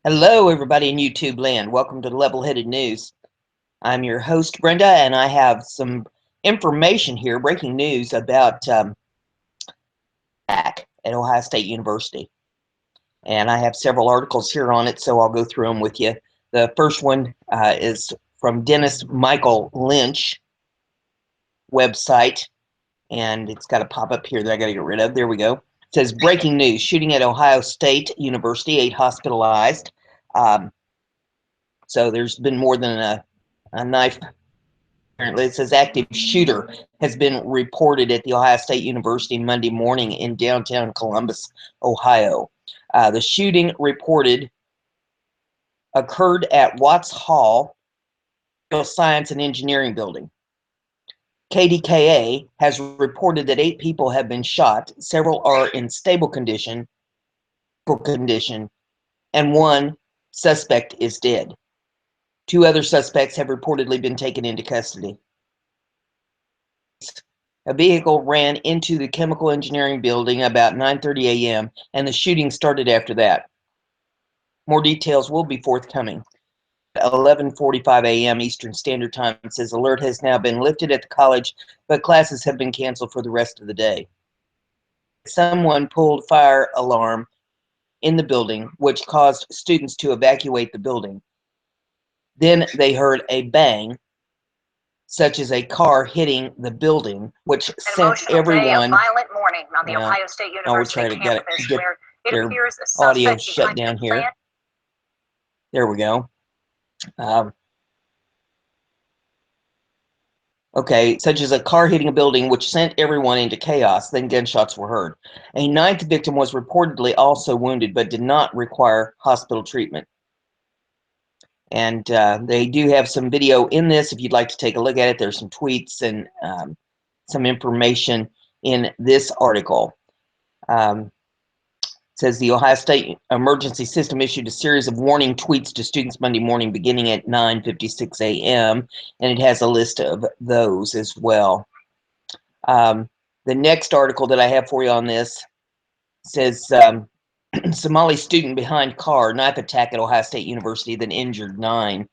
Hello, everybody in YouTube land. Welcome to Level-Headed News. I'm your host, Brenda, and I have some information here, breaking news about attack at Ohio State University. And I have several articles here on it, so I'll go through them with you. The first one is from Dennis Michael Lynch website, and it's got a pop-up here that I got to get rid of. There we go. It says, breaking news, shooting at Ohio State University, 8 hospitalized. So there's been more than a knife. Apparently, it says active shooter has been reported at the Ohio State University Monday morning in downtown Columbus, Ohio. The shooting reported occurred at Watts Hall, Science and Engineering Building. KDKA has reported that 8 people have been shot. Several are in stable condition, and one suspect is dead. 2 other suspects have reportedly been taken into custody. A vehicle ran into the chemical engineering building about 9:30 a.m. and the shooting started after that. More details will be forthcoming. At 11:45 a.m. Eastern Standard Time, it says alert has now been lifted at the college, but classes have been canceled for the rest of the day. Someone pulled fire alarm in the building, which caused students to evacuate the building. Then they heard a bang, such as a car hitting the building, which sent everyone. Violent morning on the Ohio State University campus, where it appears a audio suspect shut down here. There we go. Okay, such as a car hitting a building, which sent everyone into chaos. Then gunshots were heard. A 9th victim was reportedly also wounded, but did not require hospital treatment. And they do have some video in this if you'd like to take a look at it. There's some tweets and some information in this article. It says the Ohio State Emergency System issued a series of warning tweets to students Monday morning beginning at 9:56 a.m. and it has a list of those as well. The next article that I have for you on this says Somali student behind car, knife attack at Ohio State University that injured 9.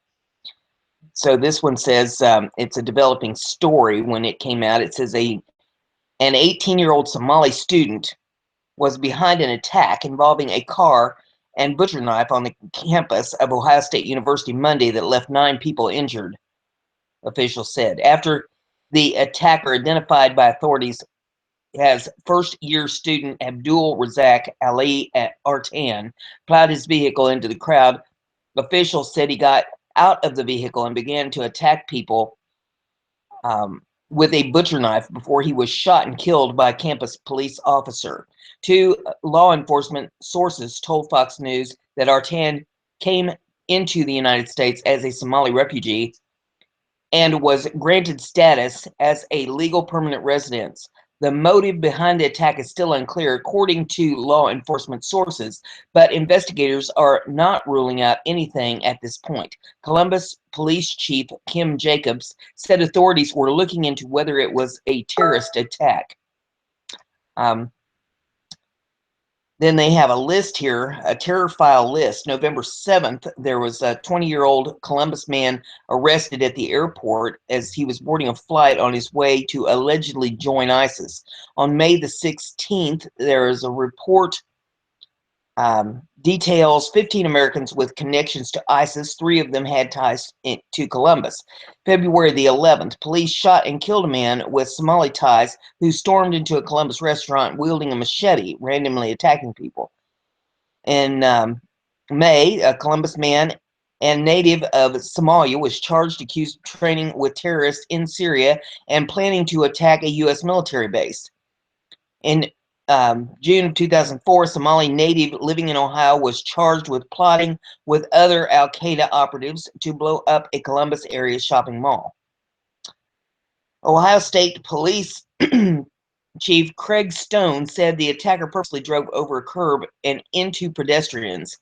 So this one says it's a developing story. When it came out, it says an 18-year-old Somali student was behind an attack involving a car and butcher knife on the campus of Ohio State University Monday that left 9 people injured, officials said. After the attacker, identified by authorities as first-year student Abdul Razak Ali Artan, plowed his vehicle into the crowd, officials said he got out of the vehicle and began to attack people with a butcher knife before he was shot and killed by a campus police officer. 2 law enforcement sources told Fox News that Artan came into the United States as a Somali refugee and was granted status as a legal permanent resident. The motive behind the attack is still unclear, according to law enforcement sources, but investigators are not ruling out anything at this point. Columbus Police Chief Kim Jacobs said authorities were looking into whether it was a terrorist attack. Then they have a list here, a terror file list. November 7th, there was a 20-year-old Columbus man arrested at the airport as he was boarding a flight on his way to allegedly join ISIS. On May the 16th, there is a report details 15 Americans with connections to ISIS. 3 of them had ties to Columbus. February the 11th, police shot and killed a man with Somali ties who stormed into a Columbus restaurant wielding a machete, randomly attacking people. In May, a Columbus man and native of Somalia was charged, accused of training with terrorists in Syria and planning to attack a U.S. military base. In June of 2004, a Somali native living in Ohio was charged with plotting with other al-Qaeda operatives to blow up a Columbus area shopping mall. Ohio State Police Chief Craig Stone said the attacker purposely drove over a curb and into pedestrians.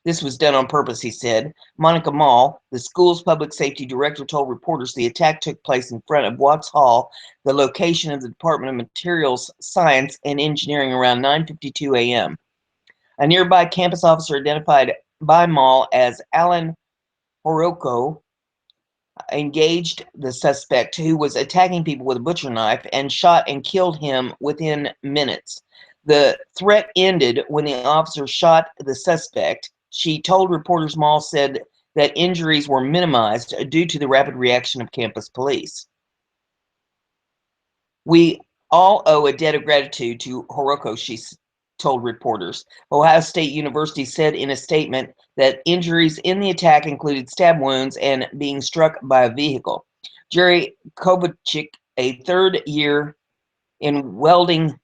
This was done on purpose, he said. Monica Mall, the school's public safety director, told reporters the attack took place in front of Watts Hall, the location of the Department of Materials Science and Engineering, around 9:52 a.m. A nearby campus officer identified nearby mall as Alan Horoko engaged the suspect who was attacking people with a butcher knife and shot and killed him within minutes. The threat ended when the officer shot the suspect. She told reporters Mall said that injuries were minimized due to the rapid reaction of campus police. We all owe a debt of gratitude to Horoko, she told reporters. Ohio State University said in a statement that injuries in the attack included stab wounds and being struck by a vehicle. Jerry Kovacic, a third year in welding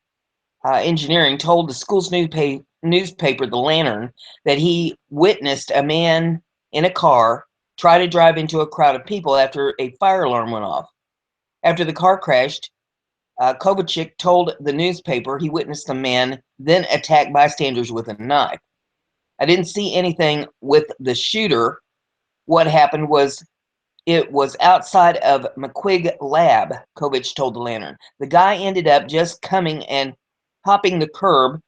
engineering, told the school's newspaper, The Lantern, that he witnessed a man in a car try to drive into a crowd of people after a fire alarm went off. After the car crashed, Kovacic told the newspaper he witnessed a man then attack bystanders with a knife. I didn't see anything with the shooter. What happened was it was outside of McQuigg Lab, Kovacic told the Lantern. The guy ended up just coming and hopping the curb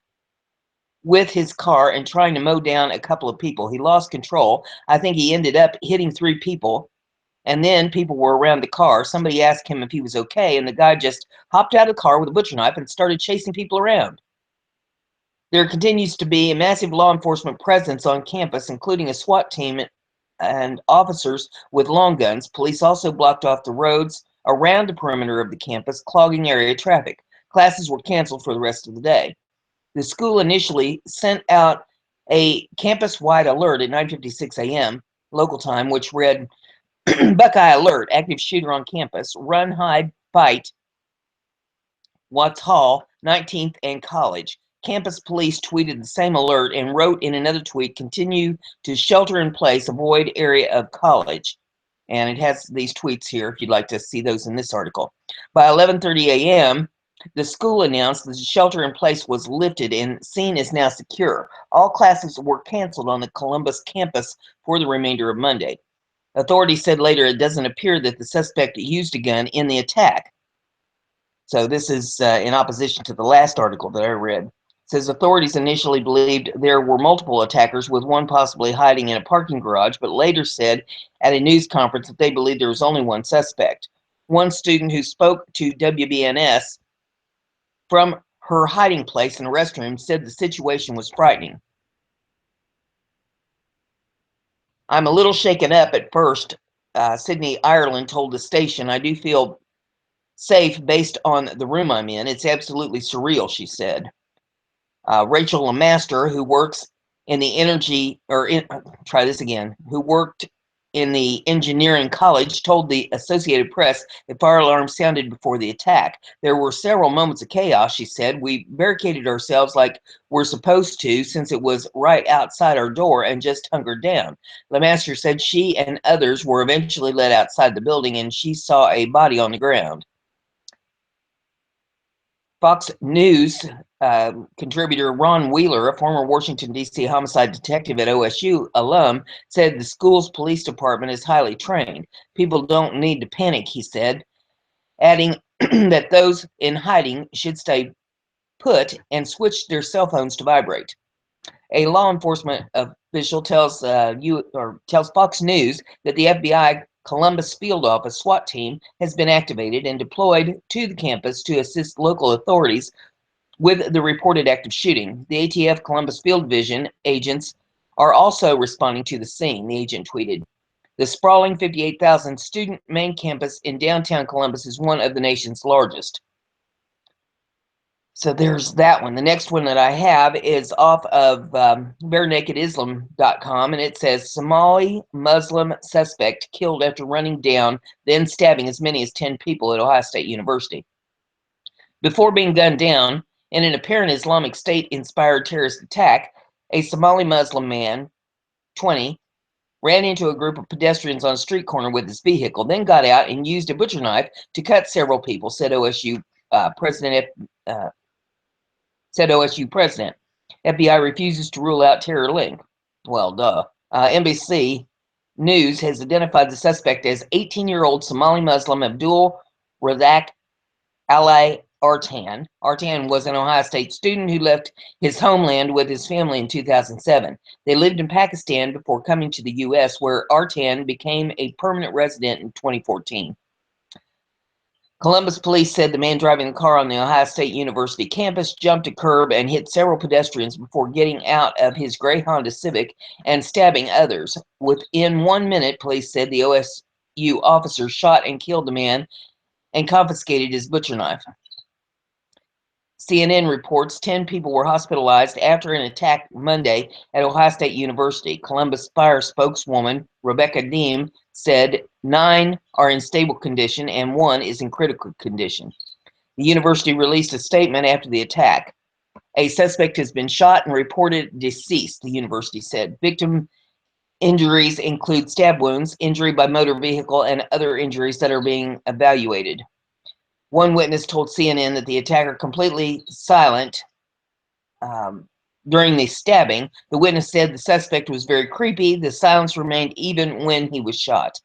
with his car and trying to mow down a couple of people. He lost control. I think he ended up hitting 3 people. And then people were around the car. Somebody asked him if he was okay, and the guy just hopped out of the car with a butcher knife and started chasing people around. There continues to be a massive law enforcement presence on campus, including a SWAT team and officers with long guns. Police also blocked off the roads around the perimeter of the campus, clogging area traffic. Classes were canceled for the rest of the day. The school initially sent out a campus-wide alert at 9:56 a.m. local time, which read, Buckeye alert, active shooter on campus, run, hide, fight, Watts Hall, 19th and College. Campus police tweeted the same alert and wrote in another tweet, continue to shelter in place, avoid area of College. And it has these tweets here if you'd like to see those in this article. By 11:30 a.m., the school announced that the shelter in place was lifted and scene is now secure. All classes were canceled on the Columbus campus for the remainder of Monday. Authorities said later it doesn't appear that the suspect used a gun in the attack. So this is in opposition to the last article that I read. It says authorities initially believed there were multiple attackers, with one possibly hiding in a parking garage, but later said at a news conference that they believed there was only one suspect. One student who spoke to WBNS from her hiding place in a restroom said the situation was frightening. I'm a little shaken up at first, Sydney Ireland told the station. I do feel safe based on the room I'm in. It's absolutely surreal, she said. Rachel Lamaster, who works in the who worked in the engineering college, told the Associated Press that fire alarms sounded before the attack. There were several moments of chaos, she said. We barricaded ourselves like we're supposed to, since it was right outside our door, and just hunkered down. Lamaster said she and others were eventually led outside the building, and she saw a body on the ground. Fox News contributor Ron Wheeler, a former Washington, D.C. homicide detective at OSU alum, said the school's police department is highly trained. People don't need to panic, he said, adding that those in hiding should stay put and switch their cell phones to vibrate. A law enforcement official tells Fox News that the FBI Columbus Field Office SWAT team has been activated and deployed to the campus to assist local authorities with the reported active shooting. The ATF Columbus Field Division agents are also responding to the scene, the agent tweeted. The sprawling 58,000 student main campus in downtown Columbus is one of the nation's largest. So there's that one. The next one that I have is off of barenakedislam.com, and it says Somali Muslim suspect killed after running down, then stabbing as many as 10 people at Ohio State University. Before being gunned down in an apparent Islamic State-inspired terrorist attack, a Somali Muslim man, 20, ran into a group of pedestrians on a street corner with his vehicle, then got out and used a butcher knife to cut several people, said OSU President. FBI refuses to rule out terror link. Well, duh. NBC News has identified the suspect as 18-year-old Somali Muslim Abdul Razak Ali Artan. Artan was an Ohio State student who left his homeland with his family in 2007. They lived in Pakistan before coming to the U.S., where Artan became a permanent resident in 2014. Columbus police said the man driving the car on the Ohio State University campus jumped a curb and hit several pedestrians before getting out of his gray Honda Civic and stabbing others. Within 1 minute, police said the OSU officer shot and killed the man and confiscated his butcher knife. CNN reports 10 people were hospitalized after an attack Monday at Ohio State University. Columbus Fire spokeswoman Rebecca Deem said 9 are in stable condition and 1 is in critical condition. The university released a statement after the attack. A suspect has been shot and reported deceased, the university said. Victim injuries include stab wounds, injury by motor vehicle, and other injuries that are being evaluated. One witness told CNN that the attacker completely silent during the stabbing. The witness said the suspect was very creepy. The silence remained even when he was shot.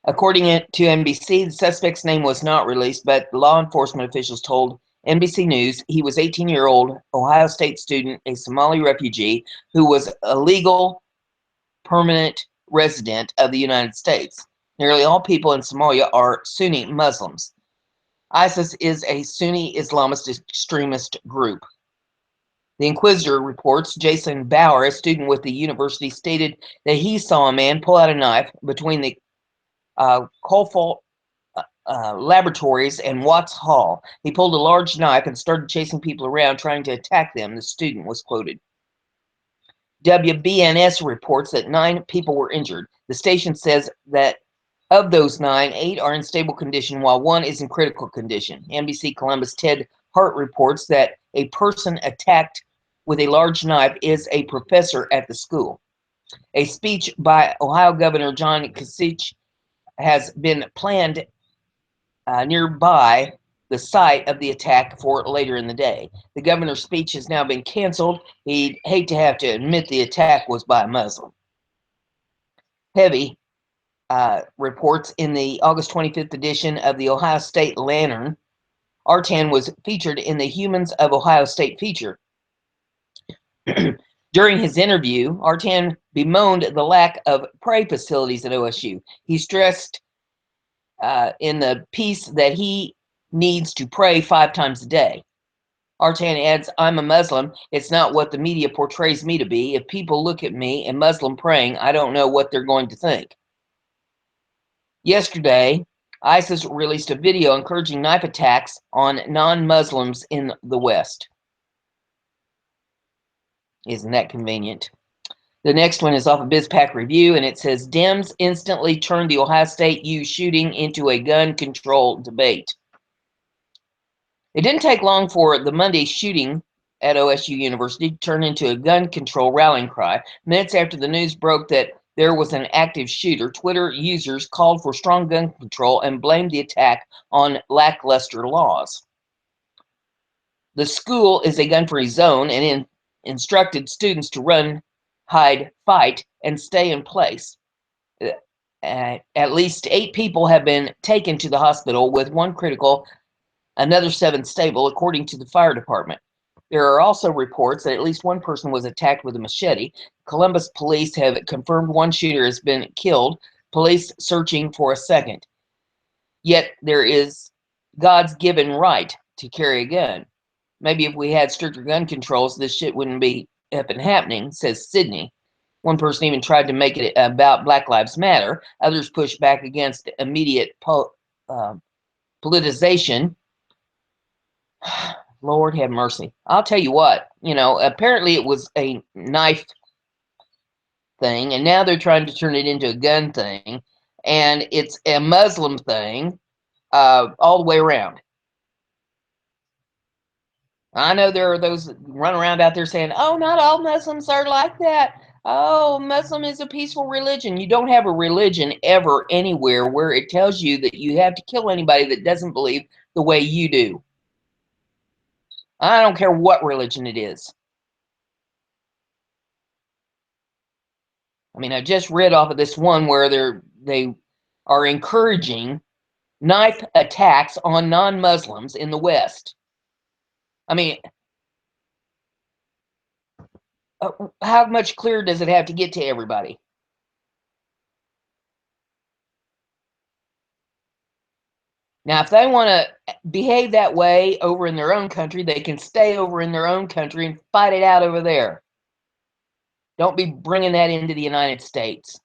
According to NBC, the suspect's name was not released, but law enforcement officials told NBC News he was 18-year-old Ohio State student, a Somali refugee who was a legal permanent resident of the United States. Nearly all people in Somalia are Sunni Muslims. ISIS is a Sunni Islamist extremist group. The Inquisitor reports Jason Bauer, a student with the university, stated that he saw a man pull out a knife between the Colfault Laboratories and Watts Hall. He pulled a large knife and started chasing people around, trying to attack them, the student was quoted. WBNS reports that 9 people were injured. The station says that of those 9, 8 are in stable condition, while 1 is in critical condition. NBC Columbus Ted Hart reports that a person attacked with a large knife is a professor at the school. A speech by Ohio Governor John Kasich has been planned nearby the site of the attack for later in the day. The governor's speech has now been canceled. He'd hate to have to admit the attack was by a Muslim. Heavy reports in the August 25th edition of the Ohio State Lantern. Artan was featured in the Humans of Ohio State feature. During his interview, Artan bemoaned the lack of pray facilities at OSU. He stressed in the piece that he needs to pray 5 times a day. Artan adds, "I'm a Muslim. It's not what the media portrays me to be. If people look at me, a Muslim praying, I don't know what they're going to think." Yesterday, ISIS released a video encouraging knife attacks on non-Muslims in the West. Isn't that convenient? The next one is off of BizPac Review, and it says, Dems instantly turned the Ohio State U shooting into a gun control debate. It didn't take long for the Monday shooting at OSU University to turn into a gun control rallying cry. Minutes after the news broke that there was an active shooter, Twitter users called for strong gun control and blamed the attack on lackluster laws. The school is a gun-free zone and instructed students to run, hide, fight, and stay in place. At least 8 people have been taken to the hospital, with 1 critical, another 7 stable, according to the fire department. There are also reports that at least 1 person was attacked with a machete. Columbus police have confirmed 1 shooter has been killed, police searching for a second. Yet there is God's given right to carry a gun. Maybe if we had stricter gun controls, this shit wouldn't be up and happening, says Sydney. 1 person even tried to make it about Black Lives Matter. Others pushed back against immediate politicization. Lord have mercy. I'll tell you what, apparently it was a knife thing, and now they're trying to turn it into a gun thing, and it's a Muslim thing all the way around. I know there are those that run around out there saying, oh, not all Muslims are like that. Oh, Muslim is a peaceful religion. You don't have a religion ever anywhere where it tells you that you have to kill anybody that doesn't believe the way you do. I don't care what religion it is. I mean, I just read off of this one where they are encouraging knife attacks on non-Muslims in the West. I mean, how much clearer does it have to get to everybody? Now, if they want to behave that way over in their own country, they can stay over in their own country and fight it out over there. Don't be bringing that into the United States.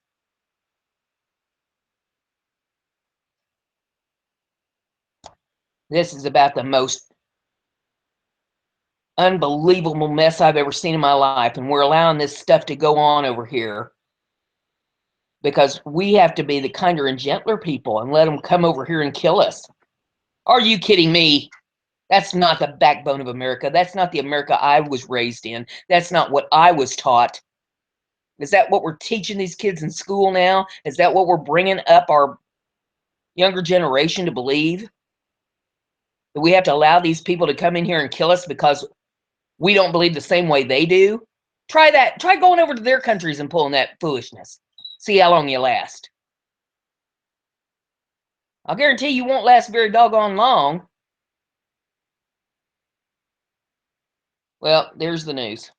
This is about the most unbelievable mess I've ever seen in my life, and we're allowing this stuff to go on over here because we have to be the kinder and gentler people and let them come over here and kill us. Are you kidding me? That's not the backbone of America. That's not the America I was raised in. That's not what I was taught. Is that what we're teaching these kids in school now? Is that what we're bringing up our younger generation to believe? That we have to allow these people to come in here and kill us because we don't believe the same way they do? Try that. Try going over to their countries and pulling that foolishness. See how long you last. I'll guarantee you won't last very doggone long. Well, there's the news.